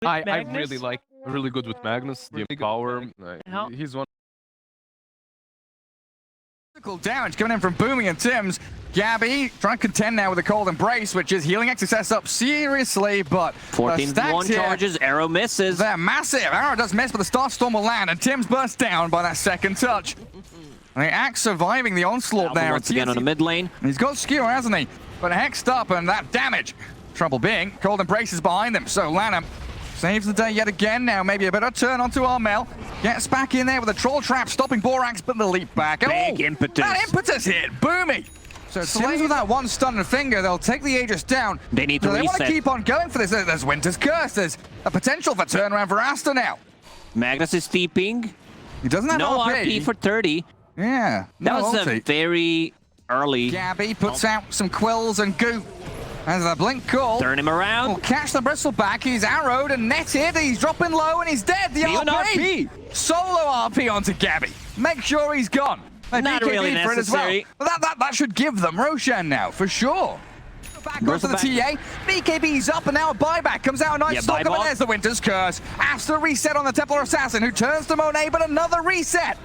I really good with Magnus. The power. He's one. Physical damage coming in from Boomy and Tim's. Gabbi trying to contend now with a cold embrace, which is healing XSS up seriously, but 14-1 charges, arrow misses. They're massive. Arrow does miss, but the Starstorm will land, and Tim's burst down by that second touch. And the Axe surviving the onslaught there. Once again on the mid lane. He's got skewer, hasn't he? But hexed up, and that damage. Trouble being, cold embrace is behind them, so Lanham saves the day yet again now. Maybe a bit of turn onto Armel. Gets back in there with a troll trap, stopping Borax, but the leap back. Big impetus. That impetus hit. Boomy. So Sims with that one stunned finger, they'll take the Aegis down. They need to reset. They want to keep on going for this. There's Winter's Curse. There's a potential for turnaround for Aster now. Magnus is steeping. He doesn't have no RP. RP for 30. Yeah. That was a very early. Gabbi puts out some quills and goo. As the blink call. Turn him around. Will catch the bristle back. He's arrowed and netted. He's dropping low and he's dead. The RP. Solo RP onto Gabbi. Make sure he's gone. Not really necessary. Well. That should give them Roshan now, for sure. Back onto the TA. BKB's up and now a buyback. Comes out a nice stalker, but there's the Winter's Curse. Aster reset on the Templar Assassin, who turns to Monet, but another reset.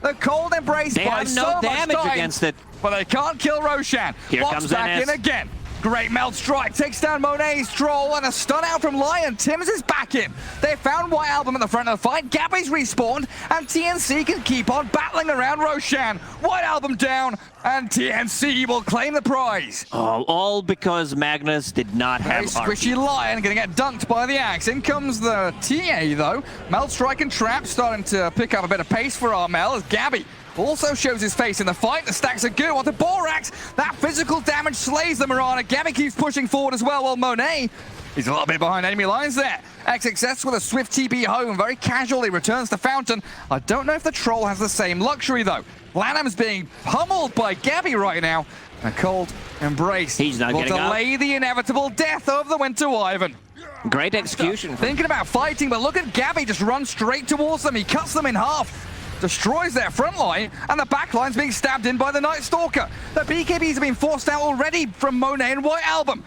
The cold embrace by so much damage time, against it. but they can't kill Roshan. Here Walks comes back NS. in again. Great melt strike, takes down Monet's troll, and a stun out from Lion. Tim's is back in. They found White Album at the front of the fight. Gabbi's respawned, and TNC can keep on battling around Roshan. White Album down, and TNC will claim the prize. Oh, all because Magnus did not have squishy RP. Lion gonna get dunked by the Axe. In comes the TA though. Melt strike and trap starting to pick up a bit of pace for Armel as Gabbi also shows his face in the fight. The stacks are good onto Borax. That physical damage slays the Mirana. Gabbi keeps pushing forward as well, while Monet, he's a little bit behind enemy lines there. XXS with a swift TP home, very casually returns to Fountain. I don't know if the troll has the same luxury though. Lanham's being pummeled by Gabbi right now. A cold embrace. He's not will getting delay the inevitable death of the Winter Wyvern. Great execution. Thinking about fighting, but look at Gabbi just run straight towards them. He cuts them in half. Destroys their front line, and the back line's being stabbed in by the Night Stalker. The BKBs have been forced out already from Monet and White Album.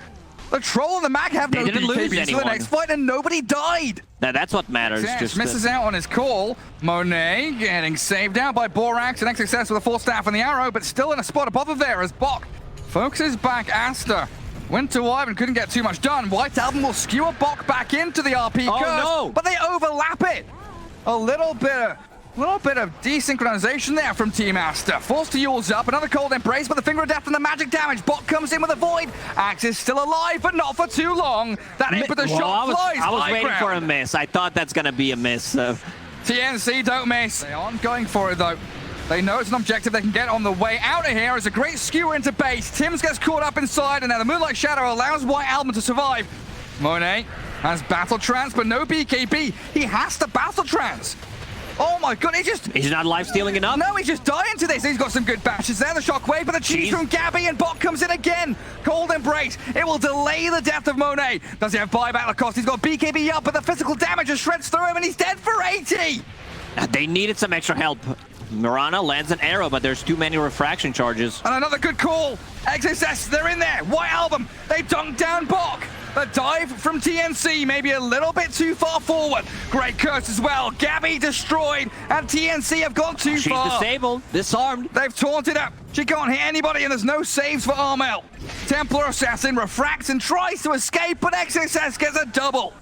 The Troll and the Mag have no BKBs for the next fight, and nobody died. Now that's what matters. Just misses out on his call. Monet getting saved out by Borax, and XXS with a full staff and the arrow, but still in a spot above there as Bok focuses back Aster. Winter Wyvern couldn't get too much done. White Album will skewer Bok back into the RP curse, but they overlap it. A little bit of desynchronization there from Team Aster. Forced to use up, another cold embrace, but the finger of death and the magic damage. Bot comes in with a void. Axe is still alive, but not for too long. That impetus shot flies. I was waiting for a miss. I thought that's gonna be a miss. So. TNC don't miss. They aren't going for it though. They know it's an objective they can get on the way out of here. As a great skewer into base. Tim's gets caught up inside, and now the Moonlight Shadow allows White Album to survive. Monet has battle trance, but no BKB. He has to battle trance. Oh my god, he's not life stealing enough? No, he's just dying to this. He's got some good bashes there. The shockwave, but the cheese from Gabbi, and Bot comes in again. Cold embrace. It will delay the death of Monet. Does he have buyback the cost? He's got BKB up, but the physical damage just shreds through him, and he's dead for 80. They needed some extra help. Mirana lands an arrow, but there's too many refraction charges. And another good call. XSS, they're in there. White Album, they dunk down Bok. The dive from TNC, maybe a little bit too far forward. Great curse as well. Gabbi destroyed, and TNC have gone too far. She's disabled, disarmed. They've taunted her. She can't hit anybody, and there's no saves for Armel. Templar Assassin refracts and tries to escape, but XSS gets a double.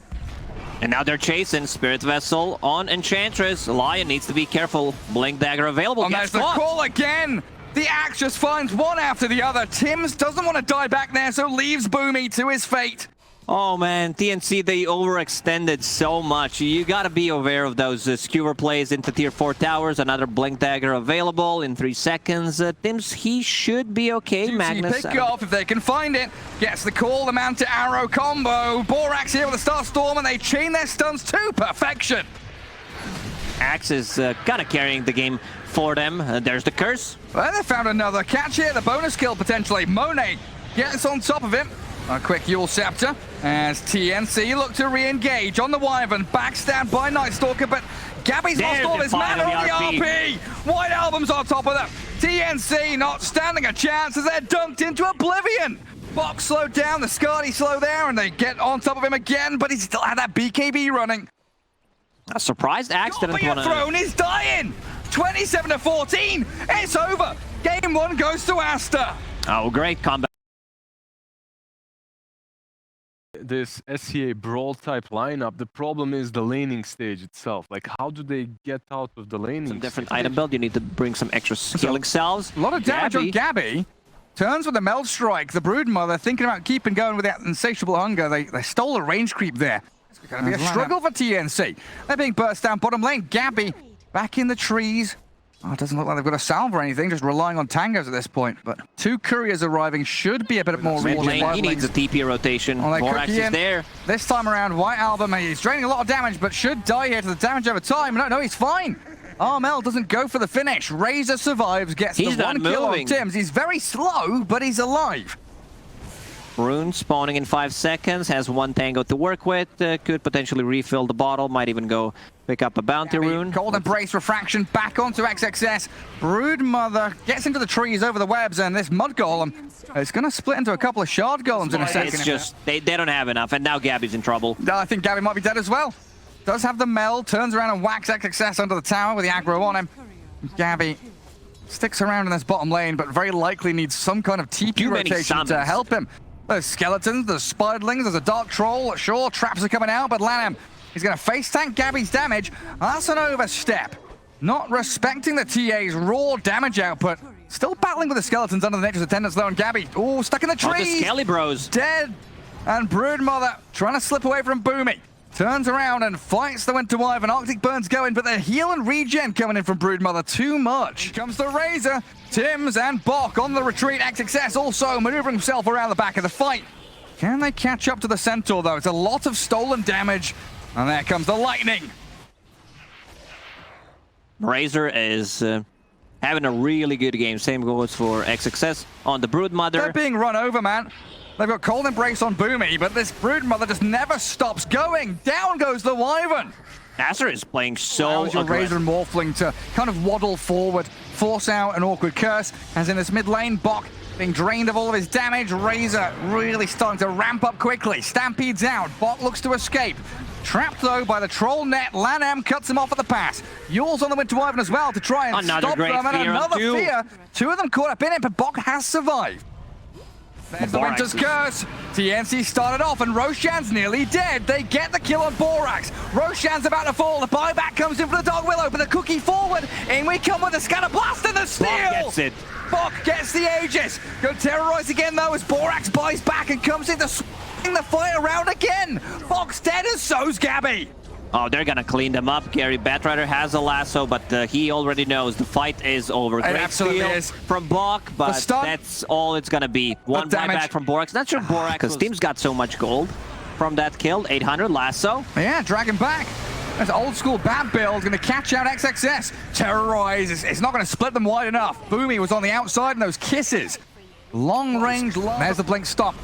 And now they're chasing Spirit Vessel on Enchantress. Lion needs to be careful. Blink Dagger available. And there's the call again. The Axe just finds one after the other. Tims doesn't want to die back there, so leaves Boomy to his fate. Oh man, TNC, they overextended so much. You gotta be aware of those skewer plays into tier 4 towers. Another Blink Dagger available in 3 seconds. Tims, he should be okay. Magnus. Pick off if they can find it. Gets the call, the man to arrow combo. Borax here with a Starstorm, and they chain their stuns to perfection. Axe is kind of carrying the game for them. There's the curse. Well, they found another catch here. The bonus kill potentially. Monet gets on top of him. A quick Yule Scepter as TNC look to re-engage on the Wyvern. Backstabbed by Night Stalker, but Gabbi's lost all his mana on the RP. White Album's on top of them. TNC not standing a chance as they're dunked into oblivion. Box slowed down, the Skadi slow there, and they get on top of him again, but he still had that BKB running. A surprised Axe didn't want to... Throne is dying! 27-14, it's over! Game 1 goes to Aster. Oh, great combat. This SCA Brawl type lineup, the problem is the laning stage itself. Like, how do they get out of the laning Some different stage? item build, you need to bring some extra healing cells. A lot of damage on Gabbi. Turns with the Meld Strike. The Broodmother thinking about keeping going with that insatiable hunger. They stole a range creep there. It's going to be a struggle for TNC. They're being burst down bottom lane. Gabbi back in the trees. Oh, it doesn't look like they've got a salve or anything, just relying on tangos at this point. But 2 couriers arriving should be a bit more Mid rewarding. lane, he needs a TP rotation. Borax is there. This time around, White Album, he's draining a lot of damage, but should die here to the damage over time. No, he's fine. Armel doesn't go for the finish. Razor survives, gets the 1 kill on Tims. He's very slow, but he's alive. Rune spawning in 5 seconds, has 1 tango to work with, could potentially refill the bottle, might even go pick up a bounty rune. Cold Embrace Refraction back onto XXS. Broodmother gets into the trees over the webs, and this Mud Golem is going to split into a couple of Shard Golems in a second. It's just, they don't have enough, and now Gabbi's in trouble. I think Gabbi might be dead as well. Does have the meld, turns around and whacks XXS under the tower with the aggro on him. Gabbi sticks around in this bottom lane, but very likely needs some kind of TP rotation to help him. There's skeletons, there's spiderlings, there's a dark troll. Sure, traps are coming out, but Lanham, he's going to face tank Gabbi's damage. That's an overstep. Not respecting the TA's raw damage output. Still battling with the skeletons under the Nature's Attendants though, and Gabbi, oh, stuck in the trees. Oh, the Skelly Bros. Dead. And Broodmother trying to slip away from Boomy. Turns around and fights the Winter Wyvern. Arctic Burn's going, but the heal and regen coming in from Broodmother too much. Here comes the Razor. Tims and Bok on the retreat. XXS also maneuvering himself around the back of the fight. Can they catch up to the Centaur, though? It's a lot of stolen damage. And there comes the Lightning. Razor is having a really good game. Same goes for XXS on the Broodmother. They're being run over, man. They've got Cold Embrace on Boomy, but this Broodmother just never stops going. Down goes the Wyvern. Aster is playing so aggressive. Razor and Morphling to kind of waddle forward, force out an awkward curse. As in this mid lane, Bok being drained of all of his damage. Razor really starting to ramp up quickly. Stampedes out. Bok looks to escape. Trapped though by the troll net. Lanham cuts him off at the pass. Yule's on the Winter Wyvern as well to try and stop them. And another fear. 2 of them caught up in it, but Bok has survived. There's the Winter's Curse. TNC started off and Roshan's nearly dead. They get the kill on Borax. Roshan's about to fall. The buyback comes in for the Dog Willow, but the cookie forward. In we come with the Scatter Blast and the steal. Bok gets it. Bok gets the Aegis. Go terrorize again though as Borax buys back and comes in to swing the fight around again. Bok's dead and so's Gabbi. Oh, they're gonna clean them up. Gary Batrider has a lasso, but he already knows the fight is over. Great absolutely is. From Bok, but that's all it's gonna be. 1 buyback from Borax. Not sure Borax, because Team's got so much gold from that kill. 800 lasso. Yeah, dragging back. That's old school bat build, going to catch out XXS. Terrorize, it's not going to split them wide enough. Boomy was on the outside and those kisses. Long range, there's the blink stop.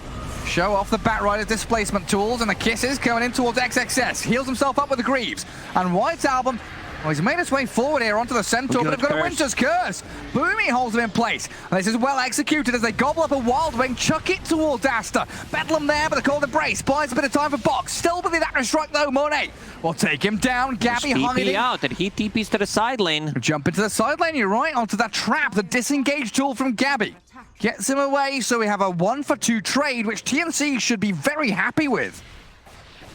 Show off the Batrider's displacement tools and the kisses coming in towards XXS. Heals himself up with the Greaves. And White's Album, well, he's made his way forward here onto the Centaur, but they've got a Winter's Curse. Boomy holds him in place. And this is well executed as they gobble up a Wild Wing, chuck it towards Aster. Bedlam there, but the Cold Embrace buys a bit of time for Bok. Still with the Acro Strike though, Monet will take him down. Gabbi hiding out, and he TPs to the side lane. Jump into the side lane, you're right, onto that trap, the disengage tool from Gabbi. Gets him away, so we have a 1-for-2 trade, which TNC should be very happy with.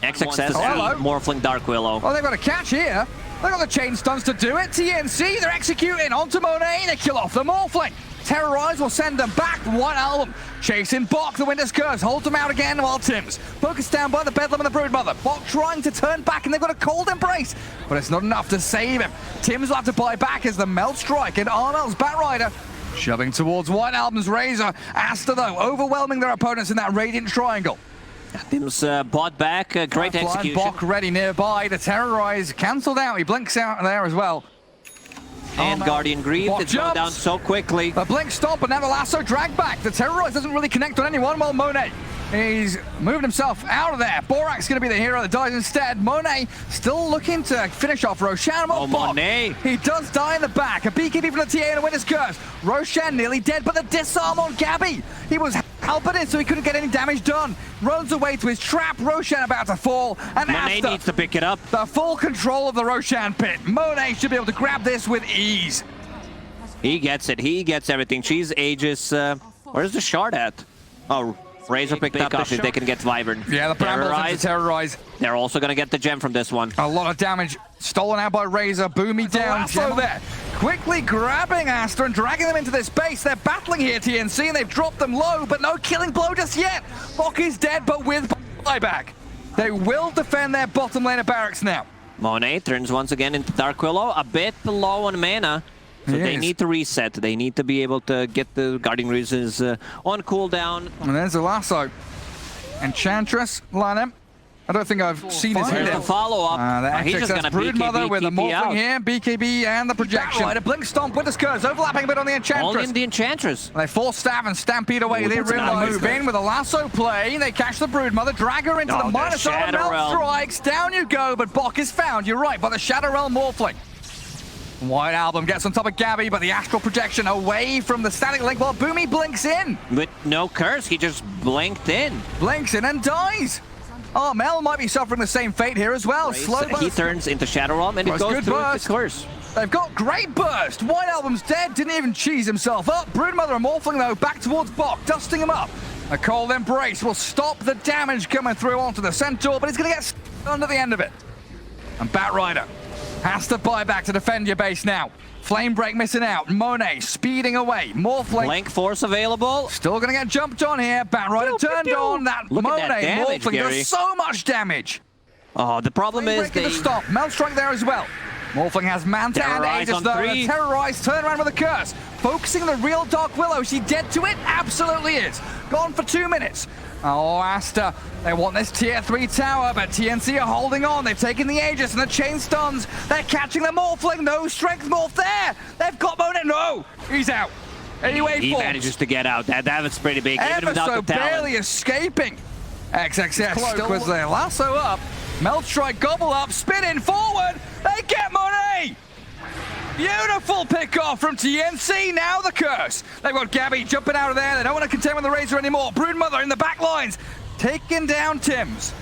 XXS Morphling Dark Willow. Oh, they've got a catch here. They've got the chain stuns to do it. TNC, they're executing onto Monet. They kill off the Morphling. Terrorize will send them back. White Album chasing Bok. The Winter's Curse holds them out again while Tims focused down by the Bedlam and the Broodmother. Bok trying to turn back, and they've got a Cold Embrace, but it's not enough to save him. Tims will have to buy back as the Meld Strike and Armel's Batrider shoving towards White Album's Razor. Aster, though, overwhelming their opponents in that Radiant Triangle. Tim's bought back. Great execution. Bok ready nearby. The Terrorize cancelled out. He blinks out there as well. And Guardian Grief is going down so quickly. The blink stop, but now the lasso drag back. The Terrorize doesn't really connect on anyone, while Monet, he's moved himself out of there. Borax going to be the hero that dies instead. Monet still looking to finish off Roshan. Oh, Monet. He does die in the back. A BKB from the TA and a Winter's Curse. Roshan nearly dead, but the disarm on Gabbi. He was Albert in, so he couldn't get any damage done. Runs away to his trap. Roshan about to fall. And Monet Aster, needs to pick it up. the full control of the Roshan pit. Monet should be able to grab this with ease. He gets it. He gets everything. She's Aegis. Where's the shard at? Oh, Razor picked up if they can get Wyvern. Yeah, the Brambles to terrorize. They're also going to get the gem from this one. A lot of damage stolen out by Razor. Boomy down. Gem there. Quickly grabbing Aster and dragging them into this base. They're battling here, TNC, and they've dropped them low, but no killing blow just yet. Bok is dead, but with buyback. They will defend their bottom lane of barracks now. Monet turns once again into Dark Willow, a bit low on mana. So they need to reset. They need to be able to get the Guardian Ruses on cooldown. And there's the lasso. Enchantress, Lanham. I don't think I've seen his Here's hit. the follow-up. He's just going to Broodmother with the Morphling here, BKB and the projection. Right, a Blink Stomp with the Skurs, overlapping a bit on the Enchantress. Only in the Enchantress. They force Staff and Stampede away. They really move in with a lasso play. They catch the Broodmother, drag her into the minus armor melt strikes. Down you go, but Bok is found. You're right, by the Shadow Realm Morphling. White Album gets on top of Gabbi, but the Astral Projection away from the static link while Boomy blinks in. With no curse, he just blinked in. Blinks in and dies. Oh, Mel might be suffering the same fate here as well. Slow burst. He turns into Shadow Realm and it goes through the curse. They've got great burst. White Album's dead, didn't even cheese himself up. Broodmother and Morphling though, back towards Bok, dusting him up. A Cold Embrace will stop the damage coming through onto the Centaur, but he's going to get under the end of it. And Batrider has to buy back to defend your base now. Flame Break missing out. Monet speeding away. Morphling. Blank Force available. Still going to get jumped on here. Batrider turned on. That Monet Morphling does so much damage. Oh, the problem is they stop. Melt Strike there as well. Morphling has Manta and Aegis though. And Terrorize, turn around with a curse. Focusing the real Dark Willow. Is she dead to it? Absolutely is. Gone for 2 minutes. Oh, Aster. They want this tier 3 tower, but TNC are holding on. They've taken the Aegis and the chain stuns. They're catching the Morphling. No strength morph there. They've got Monet. No, he's out. Anyway, he manages to get out. That was pretty big, even without the talent. Barely escaping. XXS still with their lasso up. Melt Strike, gobble up, spinning forward. They get Monet. Beautiful pick off from TNC. Now the curse. They've got Gabbi jumping out of there. They don't want to contend with the Razor anymore. Broodmother in the back lines, taking down Tims.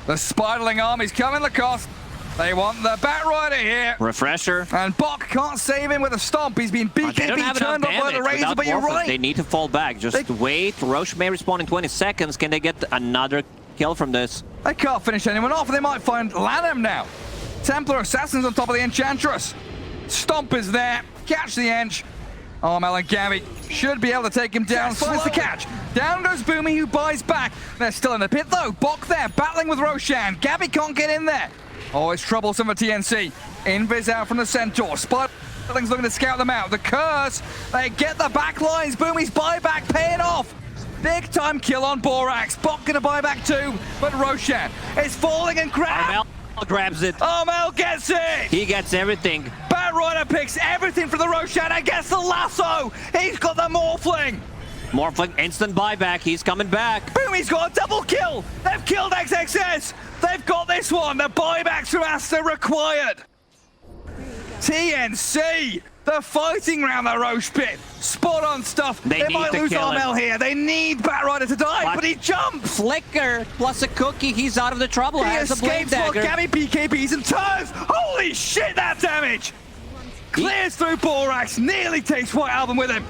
The Spiderling army's coming the cost. They want the Batrider here. Refresher. And Bok can't save him with a stomp. He's been BKB turned up by the Razor, but you're right. They need to fall back. Just wait. Roche may respawn in 20 seconds. Can they get another kill from this? They can't finish anyone off. They might find Lanham now. Templar Assasin's on top of the Enchantress. Stomp is there. Catch the Ench. Oh, Mel and Gabbi should be able to take him down. Finds the catch. Down goes Boomy, who buys back. They're still in the pit, though. Bok there, battling with Roshan. Gabbi can't get in there. Oh, it's troublesome for TNC. Invis out from the Centaur. Spiderling's looking to scout them out. The curse. They get the back lines. Boomy's buyback paying off. Big time kill on Borax. Bok gonna buy back too, but Roshan is falling and grabs. Grabs it. Oh, Mel gets it. He gets everything. Batrider picks everything from the Roshan and gets the lasso. He's got the Morphling. Morphling, instant buyback. He's coming back. Boom, he's got a double kill. They've killed XXS. They've got this one. The buybacks from Aster required. TNC, the fighting round the Roche pit. Spot on stuff. They might lose Armel here. They need Batrider to die, but he jumps. Flicker plus a cookie. He's out of the trouble. He escapes while Gabbi BKBs and turns. Holy shit, that damage. Clears through Borax. Nearly takes White Album with him.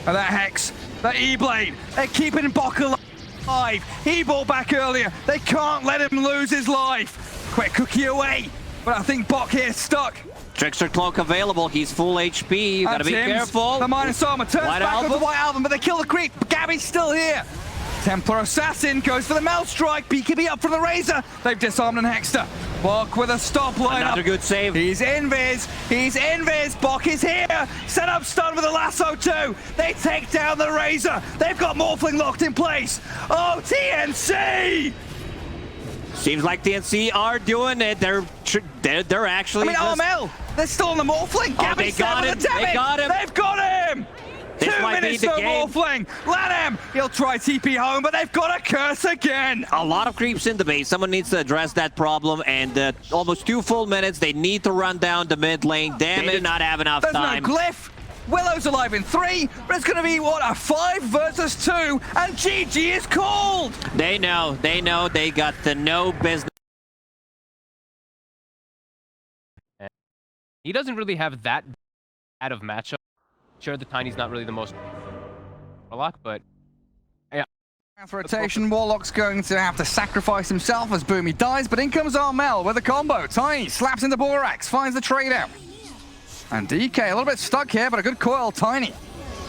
And that Hex, the E-Blade. They're keeping Bok alive. He bought back earlier. They can't let him lose his life. Quick cookie away. But I think Bok here's stuck. Trickster Cloak available. He's full HP. You gotta be careful. The minus armor turns back onto White Album, but they kill the creep. Gabbi's still here. Templar Assassin goes for the Melt Strike. BKB up from the Razor. They've disarmed and Hexter. Bok with a stop line. Another good save. He's invis. He's invis. Bok is here. Set up stun with a lasso too. They take down the Razor. They've got Morphling locked in place. Oh, TNC! Seems like TNC are doing it. They're actually. I mean, Armel, they're still on the Morphling. Gabbi's got him. They got him. They've got him. This 2 minutes no Morphling. Let him. He'll try TP home, but they've got a curse again. A lot of creeps in the base. Someone needs to address that problem. And almost 2 full minutes. They need to run down the mid lane. Damn, they do not have enough time. There's no glyph. Willow's alive in 3, but it's going to be, what, a 5 versus 2, and GG is called! They know, they got the no business. He doesn't really have that bad of matchup. Sure, the Tiny's not really the most Warlock, but yeah. Rotation, Warlock's going to have to sacrifice himself as Boomy dies, but in comes Armel with a combo. Tiny slaps into Borax, finds the trade out. And DK a little bit stuck here, but a good coil. Tiny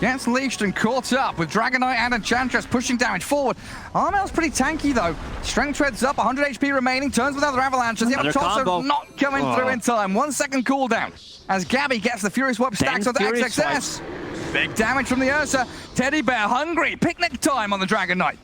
gets leashed and caught up with Dragon Knight and Enchantress pushing damage forward. Armel's pretty tanky though. Strength treads up, 100 HP remaining, turns with another avalanches. The other tosser not coming through in time. 1 second cooldown as Gabbi gets the Furious Whip stacks onto XXS. Big damage from the Ursa. Teddy Bear hungry. Picnic time on the Dragon Knight.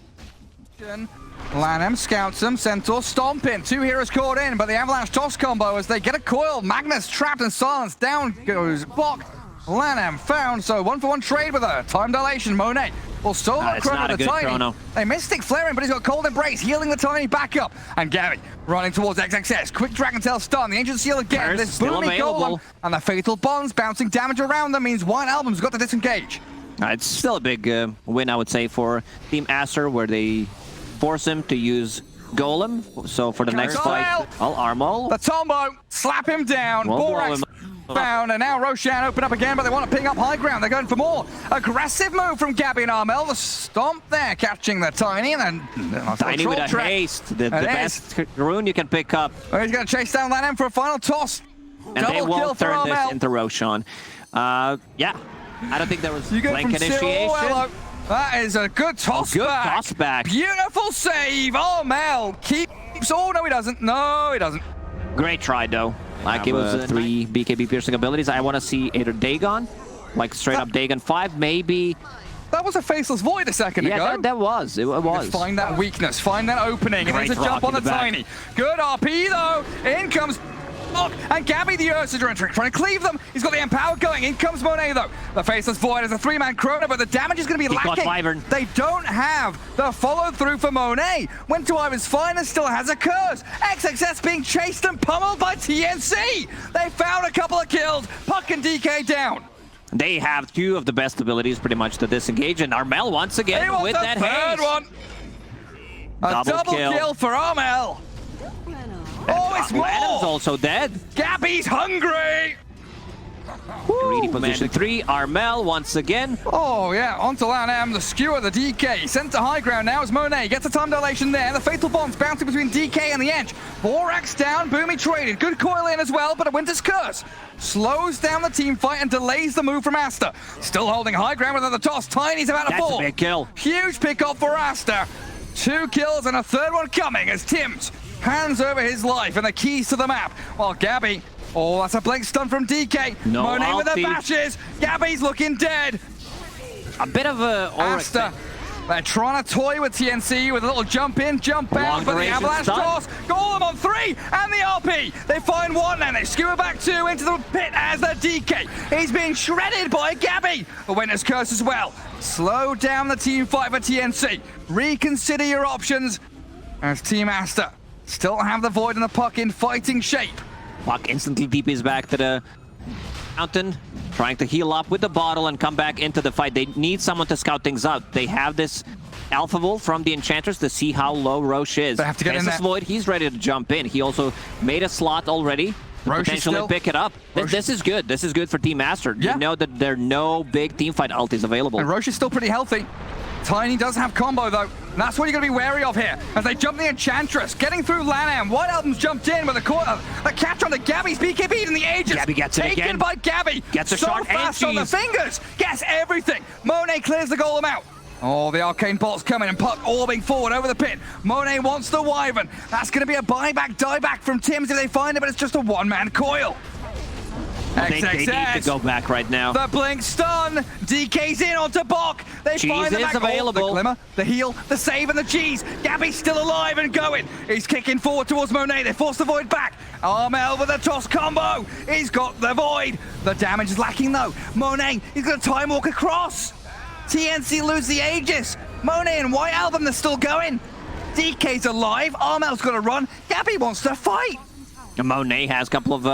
Lanham scouts him. Centaur stomping. 2 heroes caught in, but the avalanche toss combo as they get a coil. Magnus trapped and silenced. Down goes Block. Lanham found, so 1-for-1 trade with her. Time dilation. Monet will solo chrono the Tiny. Chrono. They Mystic flaring, but he's got Cold Embrace, healing the Tiny back up. And Gabbi running towards XXS. Quick Dragon Tail stun. The Ancient Seal again. This Boomy Golem. And the Fatal Bonds bouncing damage around them means White Album's got to disengage. It's still a big win, I would say, for Team Aster, where they force him to use Golem. So for the next fight, Armel. The Tombo, slap him down. Borax found, and now Roshan open up again, but they want to ping up high ground. They're going for more. Aggressive move from Gabbi and Armel. The stomp there, catching the Tiny, and then Tiny with a haste. The best rune you can pick up. Oh, he's going to chase down Lanham for a final toss. And they won't turn this into Roshan. Yeah. I don't think there was blank initiation. That is a good toss back. Beautiful save. Armel keeps. Oh, no, he doesn't. No, he doesn't. Great try, though. Like it was 3 BKB piercing abilities. I want to see either Dagon, like straight up Dagon 5, maybe. That was a Faceless Void a second ago. Yeah, that was. It was. Just find that weakness, find that opening, and there's a jump on the Tiny. Good RP, though. In comes and Gabbi the Ursa trying to cleave them. He's got the Empower going. In comes Monet, though. The Faceless Void is a 3-man chrono, but the damage is going to be lacking. They don't have the follow-through for Monet. Went to Ivan's finest, still has a curse. XXS being chased and pummeled by TNC. They found a couple of kills. Puck and DK down. They have 2 of the best abilities pretty much to disengage, and Armel once again with that haste. One. A double kill for Armel. Oh, it's more! Adam's also dead. Gabbi's hungry! Greedy position 3. Armel once again. Oh, yeah. Onto Lanham, the skewer, the DK. Sent to high ground now as Monet gets a time dilation there. The Fatal Bonds bouncing between DK and the Edge. Borax down, Boomy traded. Good coil in as well, but a Winter's Curse slows down the team fight and delays the move from Aster. Still holding high ground with the toss. Tiny's about to fall. That's a big kill. Huge pick-up for Aster. 2 kills and a 3rd one coming as Tim's hands over his life and the keys to the map. While Gabbi, oh, that's a blink stun from DK. No Monet with the bashes. Gabbi's looking dead. A bit of a Aster. They're trying to toy with TNC with a little jump in, jump out, but the avalanche toss. Golem on 3 and the RP. They find 1 and they skewer back 2 into the pit as the DK. He's being shredded by Gabbi. The Winter's Curse as well. Slow down the team fight for TNC. Reconsider your options as Team Aster still have the Void and the Puck in fighting shape. Puck instantly DPs back to the mountain, trying to heal up with the bottle and come back into the fight. They need someone to scout things out. They have this Alpha Wolf from the Enchantress to see how low Roche is. They have to get in there. Void, he's ready to jump in. He also made a slot already. Potentially pick it up. This is good. This is good for Team Aster. Yeah. You know that there are no big team fight ultis available. And Roche is still pretty healthy. Tiny does have combo, though. That's what you're going to be wary of here. As they jump the Enchantress, getting through Lanham. White Album's jumped in with a catch on the Gabbi's BKB in the Aegis. Gabbi gets it again. Taken by Gabbi. Gets a shot fast on the fingers. Gets everything. Monet clears the Golem out. Oh, the Arcane Bolt's coming and Puck orbing forward over the pit. Monet wants the Wyvern. That's going to be a buyback, dieback from Tim's if they find it, but it's just a 1-man coil. They need to go back right now. The blink stun. DK's in onto Bok. They find the back. Available. The glimmer, the heal, the save, and the cheese. Gabbi's still alive and going. He's kicking forward towards Monet. They force the Void back. Armel with a toss combo. He's got the Void. The damage is lacking though. Monet, he's going to time walk across. TNC lose the Aegis. Monet and White Album, they're still going. DK's alive. Armel's going to run. Gabbi wants to fight. Monet has a couple of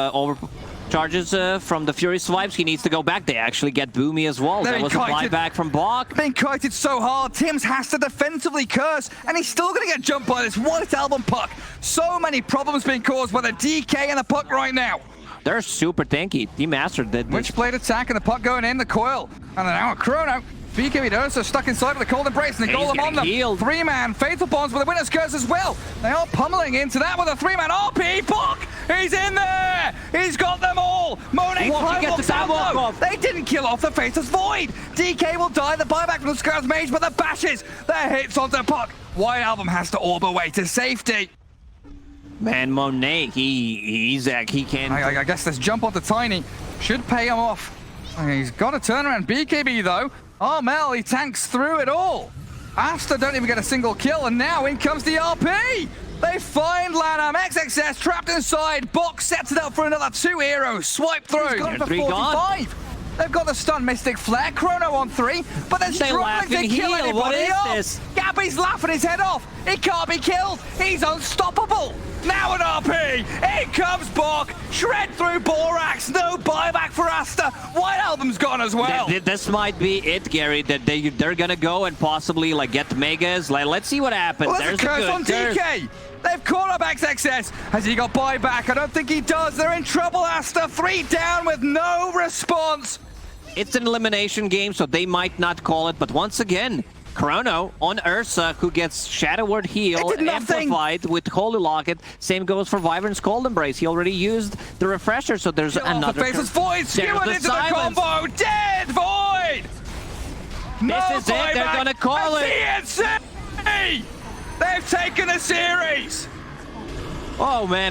Charges from the Fury Swipes. He needs to go back. They actually get Boomy as well. There That he was a kited. buyback from Bach. Being kited so hard, Tims has to defensively curse, and he's still going to get jumped by this White Album puck. So many problems being caused by the DK and the puck right now. They're super tanky. Team Aster did this. Witchblade attack and the puck going in, the coil. And then now a Chrono. BKB Ursa stuck inside with the cold embrace, and they He's golem on getting them. healed. 3-man fatal bonds with a winner's curse as well. They are pummeling into that with a 3-man RP. Puck! He's in there! He's got them all! Monet Walk, he gets the out walk though. off. They didn't kill off the Faceless Void. DK will die. The buyback from the Scourge Mage, but the bashes, their hits onto puck. White Album has to orb away to safety. Man, Monet, he can. I guess this jump onto Tiny should pay him off. He's got a turnaround. BKB though. Armel, he tanks through it all. Aster don't even get a single kill, and now in comes the RP. They find Lanham. XXS trapped inside. Box sets it up for another 2 heroes. Swipe through. He's got it for 3 45. They've got the stun Mystic Flare. Chrono on 3, but they're They struggling to laughing kill heel. anybody What is off. this? Gabbi's laughing his head off. He can't be killed. He's unstoppable. Now an RP. In comes Bok. Shred through Borax. No buyback for Aster. White Album's gone as well. This might be it, Gary, that they're gonna go and possibly like get Megas. Like, let's see what happens. Well, there's a curse on DK. They've caught up XXS. Has he got buyback? I don't think he does. They're in trouble, Aster. 3 down with no response. It's an elimination game, so they might not call it. But once again, Chrono on Ursa, who gets Shadow Word Heal It did nothing. amplified with Holy Locket. Same goes for Wyvern's Cold Embrace. He already used the refresher, so there's another. The Faceless Void skewered into the combo. Dead Void. This is it. They're gonna call it. TNC. They've taken a series. Oh man.